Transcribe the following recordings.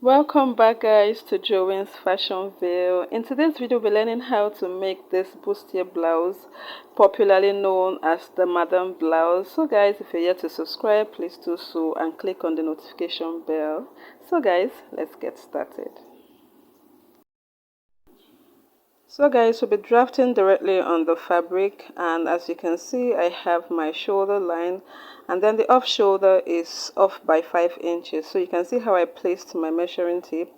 Welcome back guys to Jowins Fashion Ville. In today's video we'll be learning how to make this bustier blouse, popularly known as the Madam Blouse. So guys, if you're yet to subscribe, please do so and click on the notification bell. So guys, let's get started. So guys, we'll be drafting directly on the fabric, and as you can see I have my shoulder line, and then the off shoulder is off by 5 inches. So you can see how I placed my measuring tape.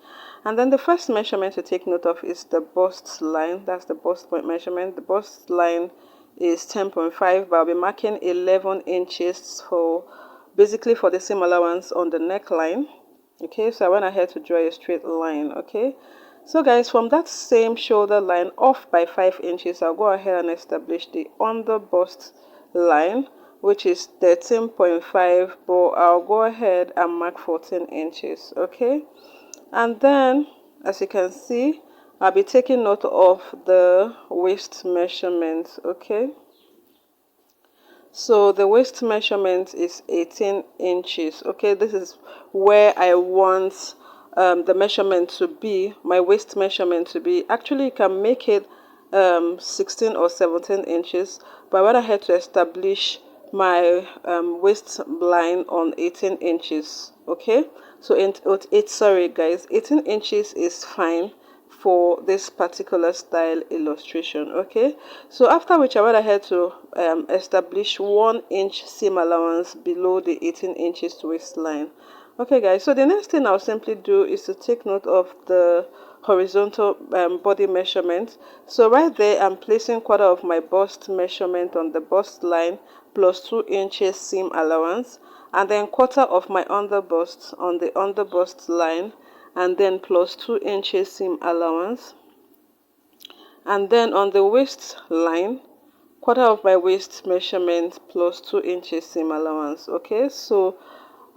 And then the first measurement to take note of is the bust line. That's the bust point measurement. The bust line is 10.5, but I'll be marking 11 inches for basically for the seam allowance on the neckline. Okay, so I went ahead to draw a straight line. Okay, so guys, from that same shoulder line off by 5 inches, I'll go ahead and establish the under bust line, which is 13.5, but I'll go ahead and mark 14 inches. Okay, and then as you can see, I'll be taking note of the waist measurement. Okay, so the waist measurement is 18 inches. Okay, this is where I want the measurement to be, my waist measurement to be. Actually, you can make it 16 or 17 inches, but I went ahead to establish my waist line on 18 inches. Okay, so sorry guys, 18 inches is fine for this particular style illustration. Okay, so after which I went ahead to establish 1 inch seam allowance below the 18 inches waistline. Okay guys, so the next thing I'll simply do is to take note of the horizontal body measurement. So right there I'm placing quarter of my bust measurement on the bust line plus 2 inches seam allowance, and then quarter of my under bust on the under bust line, and then plus 2 inches seam allowance, and then on the waist line quarter of my waist measurement plus 2 inches seam allowance. Okay, so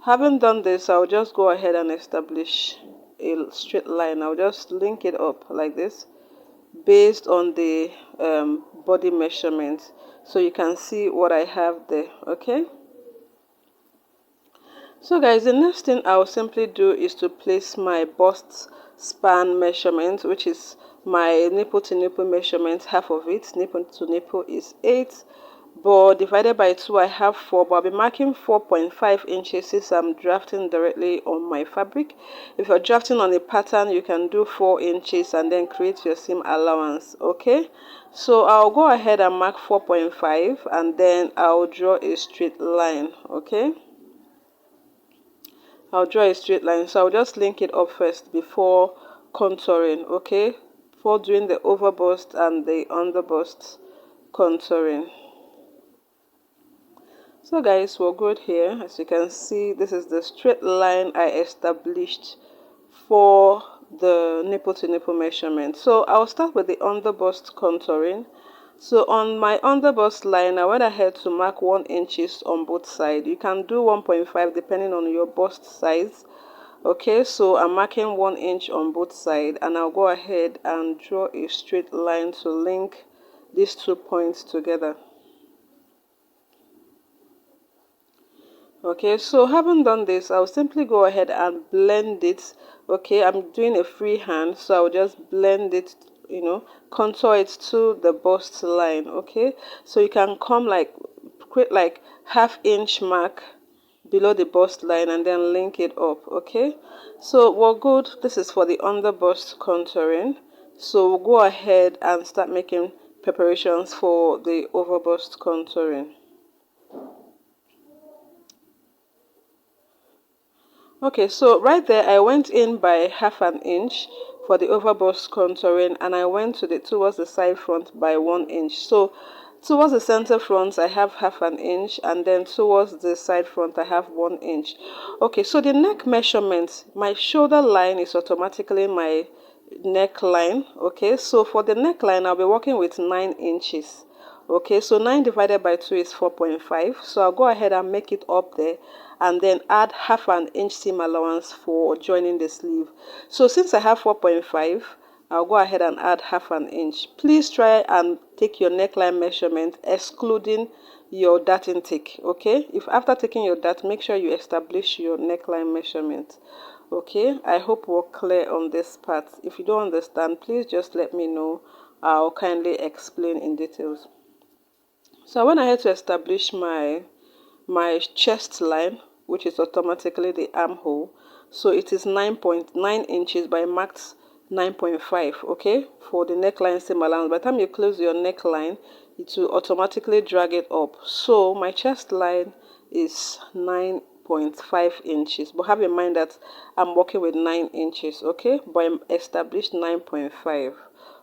having done this, I'll just go ahead and establish a straight line. I'll just link it up like this based on the body measurement, so you can see what I have there. Okay, so guys, the next thing I'll simply do is to place my bust span measurement, which is my nipple to nipple measurement, half of it. Nipple to nipple is 8, but divided by 2 I have 4, but I'll be marking 4.5 inches since I'm drafting directly on my fabric. If you're drafting on a pattern, you can do 4 inches and then create your seam allowance. Okay, so I'll go ahead and mark 4.5, and then I'll draw a straight line. Okay, I'll draw a straight line, so I'll just link it up first before contouring. Okay, before doing the over bust and the under bust contouring. So guys, we're good here. As you can see, this is the straight line I established for the nipple to nipple measurement. So I'll start with the under bust contouring. So on my under bust line, I went ahead to mark 1 inches on both sides. You can do 1.5 depending on your bust size. Okay, so I'm marking 1 inch on both sides, and I'll go ahead and draw a straight line to link these 2 points together. Okay, so having done this, I'll simply go ahead and blend it. Okay, I'm doing a freehand, so I'll just blend it, contour it to the bust line. Okay, so you can come create like half-inch mark below the bust line and then link it up. Okay, so we're good. This is for the under bust contouring, so we'll go ahead and start making preparations for the over bust contouring. Okay, so right there I went in by half an inch for the over bust contouring, and I went towards the side front by 1 inch. So towards the center front I have half an inch, and then towards the side front I have 1 inch. Okay, so the neck measurement, my shoulder line is automatically my neckline. Okay, so for the neckline I'll be working with 9 inches. Okay, so 9 divided by 2 is 4.5, so I'll go ahead and make it up there and then add half an inch seam allowance for joining the sleeve. So since I have 4.5, I'll go ahead and add half an inch. Please try and take your neckline measurement excluding your dart intake. Okay, if after taking your dart, make sure you establish your neckline measurement. Okay, I hope we're clear on this part. If you don't understand, please just let me know. I'll kindly explain in details. So I went ahead to establish my chest line, which is automatically the armhole. So it is 9.9 inches, but I marked 9.5, okay, for the neckline seam allowance. By the time you close your neckline, it will automatically drag it up. So my chest line is 9.5 inches, but have in mind that I'm working with 9 inches, okay, but I'm established 9.5.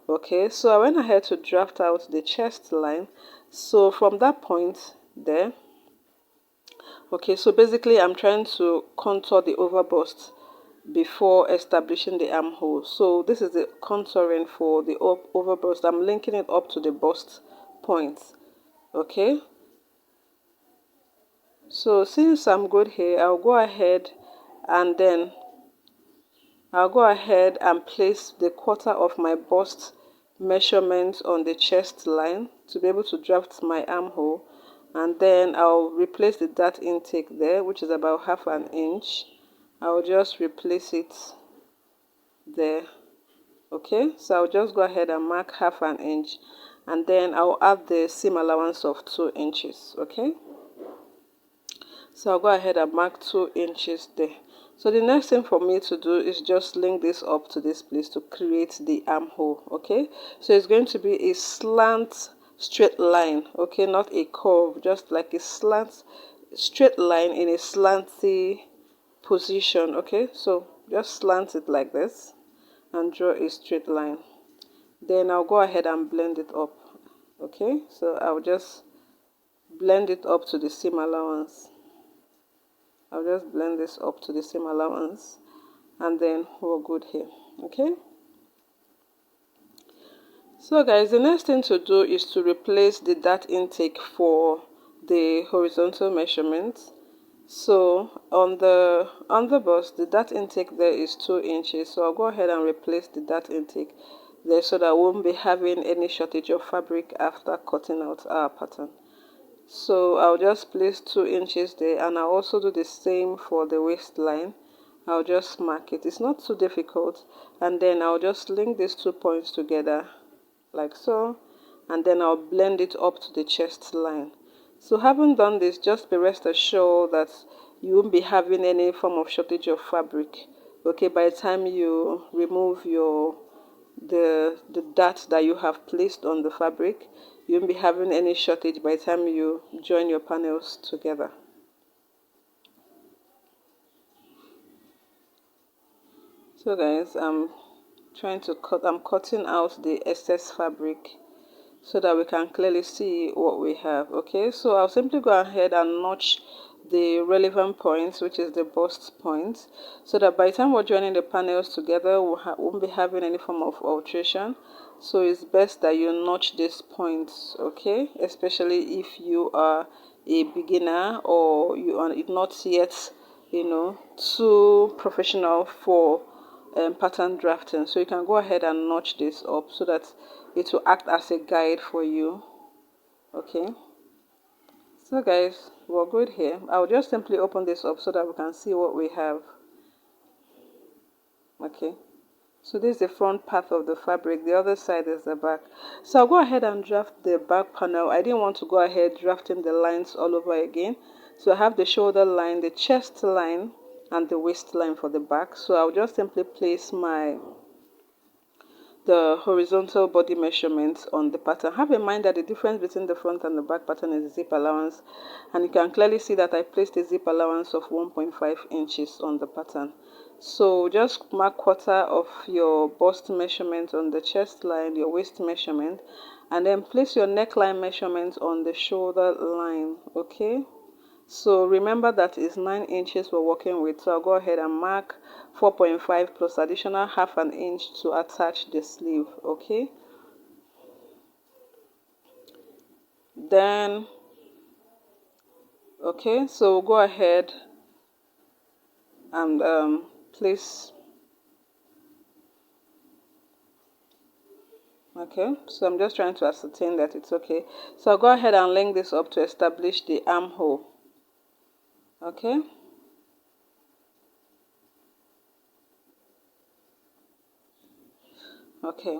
Okay, so I went ahead to draft out the chest line. So from that point there, okay, so basically I'm trying to contour the overbust before establishing the armhole. So this is the contouring for the overbust. I'm linking it up to the bust point. Okay, so since I'm good here, I'll go ahead and place the quarter of my bust measurement on the chest line to be able to draft my armhole, and then I'll replace the dart intake there, which is about half an inch. I'll just replace it there. Okay, so I'll just go ahead and mark half an inch, and then I'll add the seam allowance of 2 inches. Okay, so I'll go ahead and mark 2 inches there. So the next thing for me to do is just link this up to this place to create the armhole. Okay, so it's going to be a slant straight line, okay, not a curve, just like a slant straight line in a slanty position. Okay, so just slant it like this and draw a straight line. Then I'll go ahead and blend it up. Okay, so I'll just blend it up to the seam allowance. I'll just blend this up to the seam allowance, and then we're good here. Okay, so guys, the next thing to do is to replace the dart intake for the horizontal measurement. So on the bust, the dart intake there is 2 inches, so I'll go ahead and replace the dart intake there so that I won't be having any shortage of fabric after cutting out our pattern. So I'll just place 2 inches there, and I'll also do the same for the waistline. I'll just mark it. It's not too difficult, and then I'll just link these 2 points together like so, and then I'll blend it up to the chest line. So having done this, just be rest assured that you won't be having any form of shortage of fabric. Okay, by the time you remove the dart that you have placed on the fabric, you won't be having any shortage by the time you join your panels together. So guys, I'm cutting out the excess fabric so that we can clearly see what we have. Okay, so I'll simply go ahead and notch the relevant points, which is the bust point, so that by the time we're joining the panels together, we won't be having any form of alteration. So it's best that you notch these points, okay, especially if you are a beginner or you are not yet, too professional for pattern drafting. So you can go ahead and notch this up so that it will act as a guide for you. Okay, so guys, we're good here. I'll just simply open this up so that we can see what we have. Okay, so this is the front part of the fabric, the other side is the back. So I'll go ahead and draft the back panel. I didn't want to go ahead drafting the lines all over again, so I have the shoulder line, the chest line, and the waistline for the back. So I'll just simply place the horizontal body measurements on the pattern. Have in mind that the difference between the front and the back pattern is the zip allowance, and you can clearly see that I placed a zip allowance of 1.5 inches on the pattern. So just mark quarter of your bust measurement on the chest line, your waist measurement, and then place your neckline measurement on the shoulder line. Okay, so remember that is 9 inches we're working with, so I'll go ahead and mark 4.5 plus additional half an inch to attach the sleeve. Okay, then so we'll go ahead and place. Okay, so I'm just trying to ascertain that it's okay, so I'll go ahead and link this up to establish the armhole. Okay, Okay.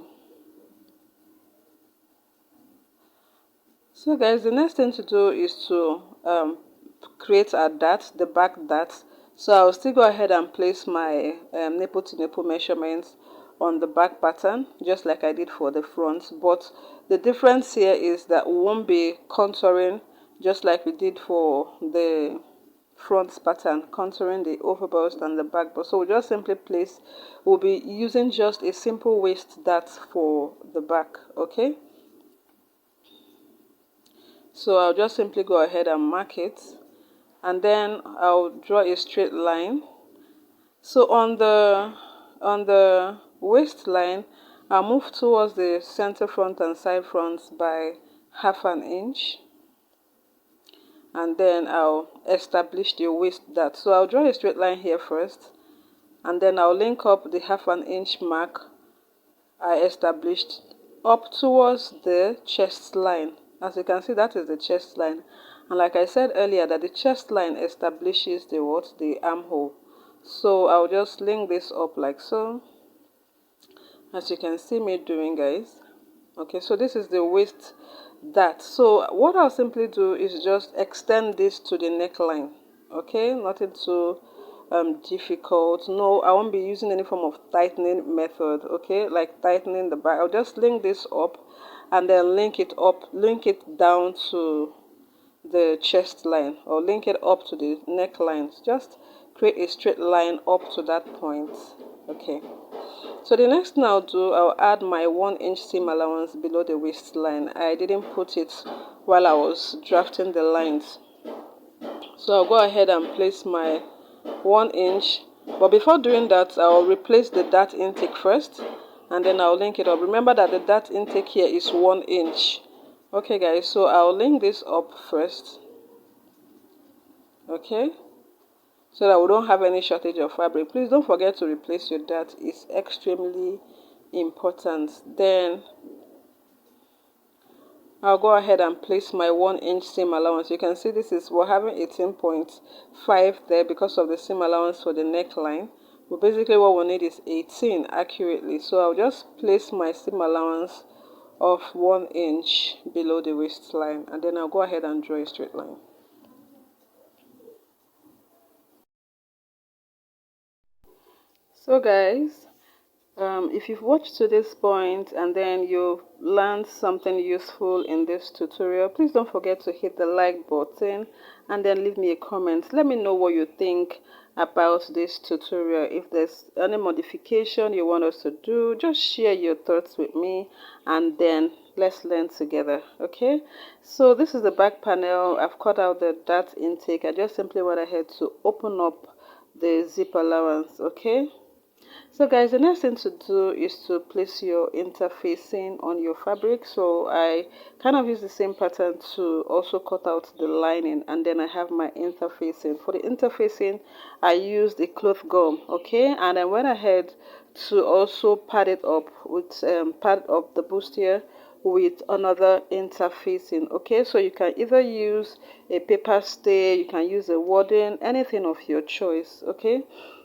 So guys, the next thing to do is to create a dart, the back dart. So I'll still go ahead and place my nipple to nipple measurements on the back pattern, just like I did for the front. But the difference here is that we won't be contouring just like we did for the front pattern, contouring the over bust and the back bust. So we'll just simply place, we'll be using just a simple waist dart for the back, okay? So I'll just simply go ahead and mark it, and then I'll draw a straight line. So on the waistline, I'll move towards the center front and side fronts by ½ inch, and then I'll establish the waist dart. So I'll draw a straight line here first, and then I'll link up the ½ inch mark I established up towards the chest line. As you can see, that is the chest line, and like I said earlier, that the chest line establishes the what, the armhole. So I'll just link this up like so, as you can see me doing, guys. Okay, so this is the waist dart. So what I'll simply do is just extend this to the neckline. Okay, nothing too difficult. No, I won't be using any form of tightening method, okay, like tightening the back. I'll just link this up and then link it up, link it down to the chest line, or link it up to the neckline. Just create a straight line up to that point. Okay, so the next thing I'll do, I'll add my 1 inch seam allowance below the waistline. I didn't put it while I was drafting the lines, so I'll go ahead and place my 1 inch. But before doing that, I'll replace the dart intake first, and then I'll link it up. Remember that the dart intake here is 1 inch. Okay guys, so I'll link this up first, okay, so that we don't have any shortage of fabric. Please don't forget to replace your dart. It's extremely important. Then I'll go ahead and place my 1 inch seam allowance. You can see this is, we're having 18.5 there because of the seam allowance for the neckline. But basically what we need is 18 accurately. So I'll just place my seam allowance of 1 inch below the waistline, and then I'll go ahead and draw a straight line. So guys, if you've watched to this point and then you've learned something useful in this tutorial, please don't forget to hit the like button and then leave me a comment. Let me know what you think about this tutorial. If there's any modification you want us to do, just share your thoughts with me, and then let's learn together. Okay, so this is the back panel. I've cut out the dart intake. I just simply went ahead to open up the zip allowance. Okay, so guys, the next thing to do is to place your interfacing on your fabric. So I kind of use the same pattern to also cut out the lining, and then I have my interfacing. For the interfacing, I used a cloth gum, okay, and I went ahead to also pad it up with pad up the bustier with another interfacing. Okay, so you can either use a paper stay, you can use a wording, anything of your choice. Okay,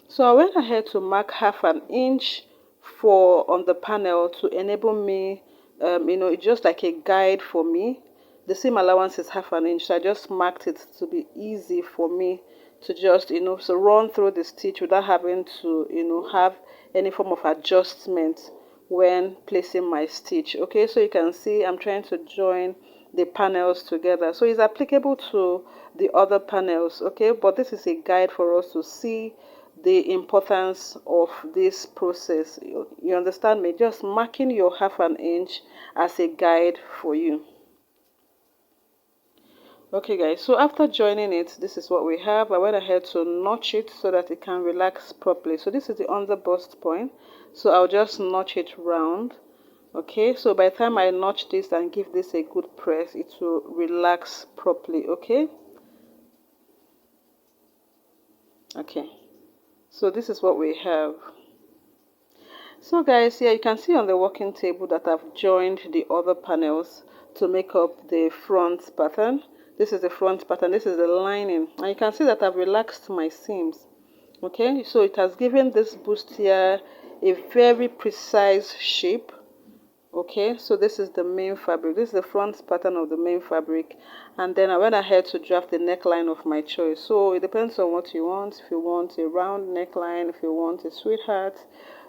so I went ahead to mark ½ inch for on the panel to enable me, it's just like a guide for me. The seam allowance is ½ inch, so I just marked it to be easy for me to just, so run through the stitch without having to, have any form of adjustment when placing my stitch. Okay, so you can see I'm trying to join the panels together, so it's applicable to the other panels. Okay, but this is a guide for us to see the importance of this process. You understand me? Just marking your ½ inch as a guide for you. Okay guys, so after joining it, this is what we have. I went ahead to notch it so that it can relax properly. So this is the under bust point, so I'll just notch it round. Okay, so by the time I notch this and give this a good press, it will relax properly. Okay, so this is what we have. So guys, here you can see on the working table that I've joined the other panels to make up the front pattern. This is the front pattern, this is the lining, and you can see that I've relaxed my seams. Okay, so it has given this bustier a very precise shape. Okay, so this is the main fabric. This is the front pattern of the main fabric, and then I went ahead to draft the neckline of my choice. So it depends on what you want. If you want a round neckline, if you want a sweetheart,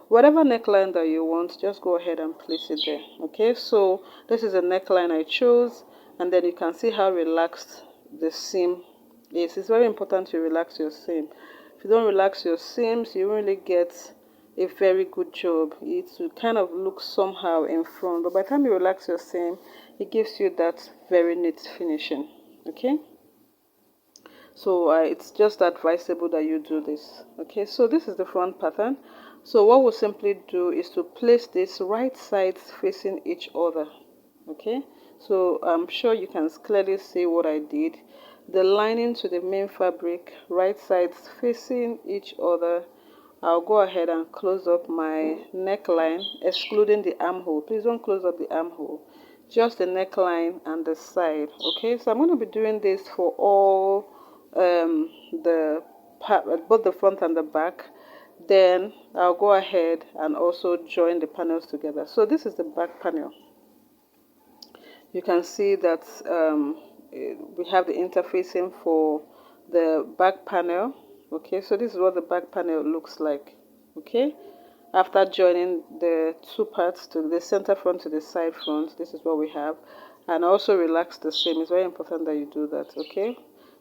whatever neckline that you want, just go ahead and place it there. Okay, so this is the neckline I chose, and then you can see how relaxed the seam is. It's very important to relax your seam. If you don't relax your seams, you really get a very good job. It will kind of look somehow in front, but by the time you relax your seam, it gives you that very neat finishing. Okay, so it's just advisable that you do this. Okay, so this is the front pattern. So what we'll simply do is to place this right sides facing each other. Okay, so I'm sure you can clearly see what I did. The lining to the main fabric, right sides facing each other. I'll go ahead and close up my neckline, excluding the armhole. Please don't close up the armhole, just the neckline and the side. Okay, so I'm going to be doing this for all the part, both the front and the back. Then I'll go ahead and also join the panels together. So this is the back panel. You can see that we have the interfacing for the back panel. Okay, so this is what the back panel looks like. Okay, after joining the two parts, to the center front to the side front, this is what we have. And also relax the seam. It's very important that you do that. Okay,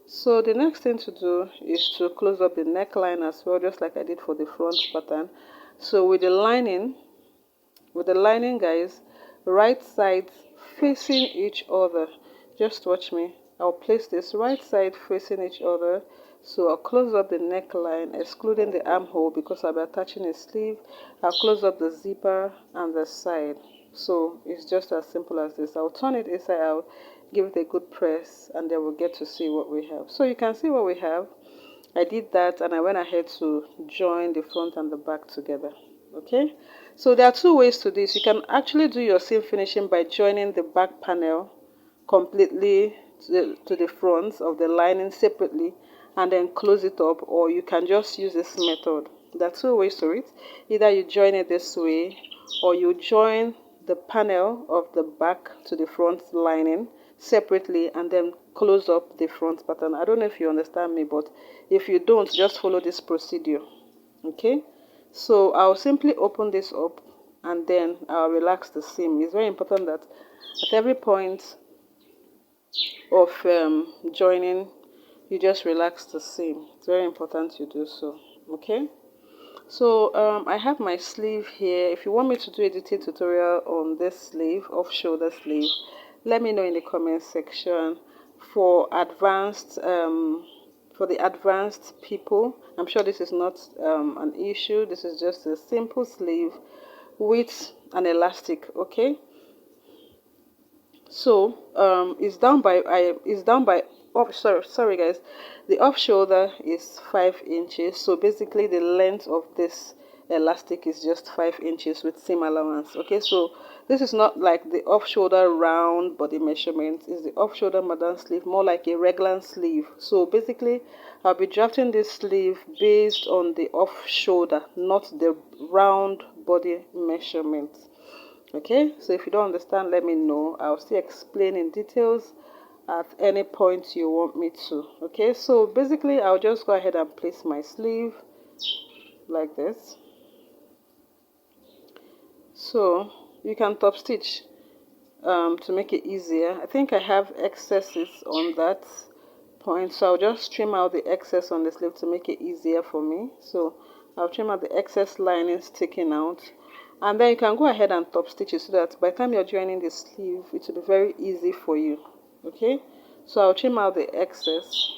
so the next thing to do is to close up the neckline as well, just like I did for the front pattern. So with the lining guys, right sides facing each other. Just watch me. I'll place this right side facing each other. So I'll close up the neckline, excluding the armhole because I'll be attaching a sleeve. I'll close up the zipper and the side. So it's just as simple as this. I'll turn it inside out, give it a good press, and then we'll get to see what we have. So you can see what we have. I did that and I went ahead to join the front and the back together. Okay, so there are two ways to this. You can actually do your seam finishing by joining the back panel completely to the front of the lining separately and then close it up, or you can just use this method. There are two ways to it. Either you join it this way, or you join the panel of the back to the front lining separately and then close up the front pattern. I don't know if you understand me, but if you don't, just follow this procedure. Okay, so I'll simply open this up and then I'll relax the seam. It's very important that at every point of joining, you just relax the seam. It's very important you do so. Okay, so I have my sleeve here. If you want me to do a detailed tutorial on this sleeve, off shoulder sleeve, let me know in the comment section. For the advanced people, I'm sure this is not an issue. This is just a simple sleeve with an elastic. Okay, so it's down by oh, sorry guys, the off shoulder is 5 inches. So basically the length of this elastic is just 5 inches with seam allowance. Okay, so this is not like the off shoulder round body measurement. It's the off shoulder modern sleeve, more like a regular sleeve. So basically I'll be drafting this sleeve based on the off shoulder, not the round body measurement. Okay, so if you don't understand, let me know. I'll still explain in details at any point you want me to. Okay, so basically I'll just go ahead and place my sleeve like this. So you can top stitch to make it easier. I think I have excesses on that point, so I'll just trim out the excess on the sleeve to make it easier for me. So I'll trim out the excess lining sticking out, and then you can go ahead and top stitch it so that by the time you're joining the sleeve, it will be very easy for you. Okay, so I'll trim out the excess.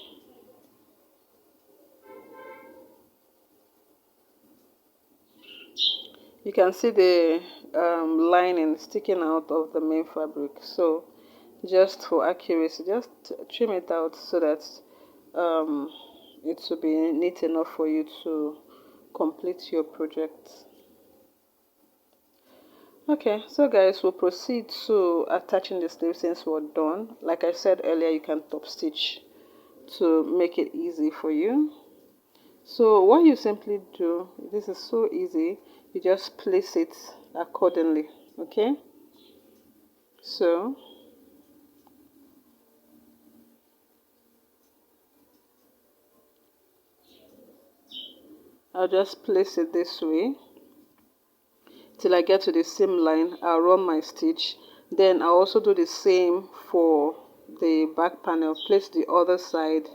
You can see the lining sticking out of the main fabric. So just for accuracy, just trim it out so that it will be neat enough for you to complete your project. Okay, so guys, we'll proceed to attaching the sleeve since we're done. Like I said earlier, you can top stitch to make it easy for you. So what you simply do, this is so easy, you just place it accordingly. Okay, so I'll just place it this way till I get to the seam line. I'll run my stitch. Then I'll also do the same for the back panel. Place the other side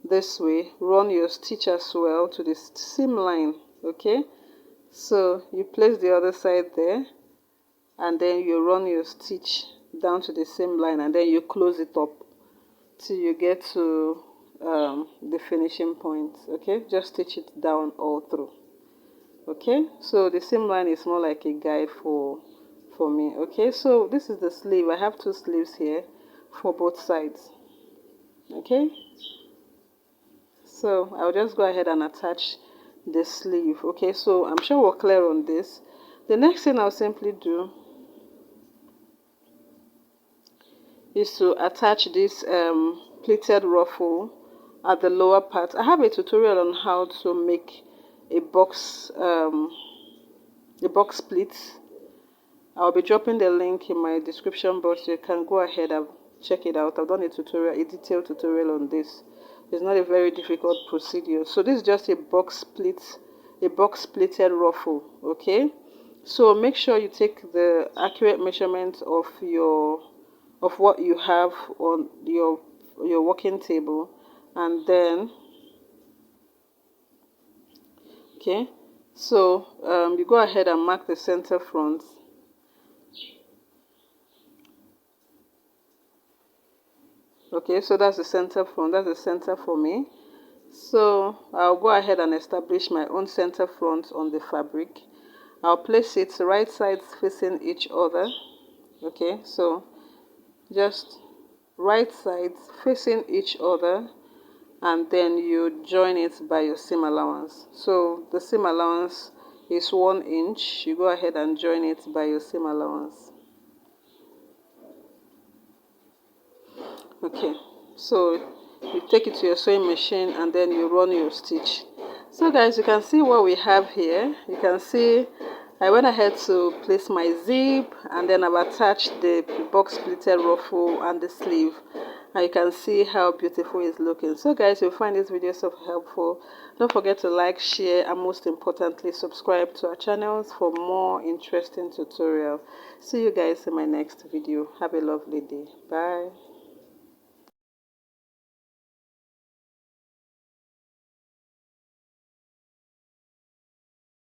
this way. Run your stitch as well to the seam line. Okay, so you place the other side there, and then you run your stitch down to the seam line, and then you close it up till you get to the finishing point. Okay, just stitch it down all through. Okay, so the seam line is more like a guide for me. Okay, so this is the sleeve. I have two sleeves here for both sides. Okay, so I'll just go ahead and attach the sleeve. Okay, so I'm sure we're clear on this. The next thing I'll simply do is to attach this pleated ruffle at the lower part. I have a tutorial on how to make a box pleat. I'll be dropping the link in my description box, so you can go ahead and check it out. I've done a tutorial, a detailed tutorial on this. It's not a very difficult procedure. So this is just a box pleated ruffle. Okay, so make sure you take the accurate measurement of what you have on your working table, and then okay, so you go ahead and mark the center front. Okay, so that's the center front, that's the center for me. So I'll go ahead and establish my own center front on the fabric. I'll place it right sides facing each other. Okay, so just right sides facing each other, and then you join it by your seam allowance. So the seam allowance is 1 inch. You go ahead and join it by your seam allowance. Okay, so you take it to your sewing machine and then you run your stitch. So guys, you can see what we have here. You can see I went ahead to place my zip, and then I've attached the box pleated ruffle and the sleeve, and you can see how beautiful it's looking. So guys, you'll find this video so helpful. Don't forget to like, share, and most importantly subscribe to our channels for more interesting tutorials. See you guys in my next video. Have a lovely day. Bye.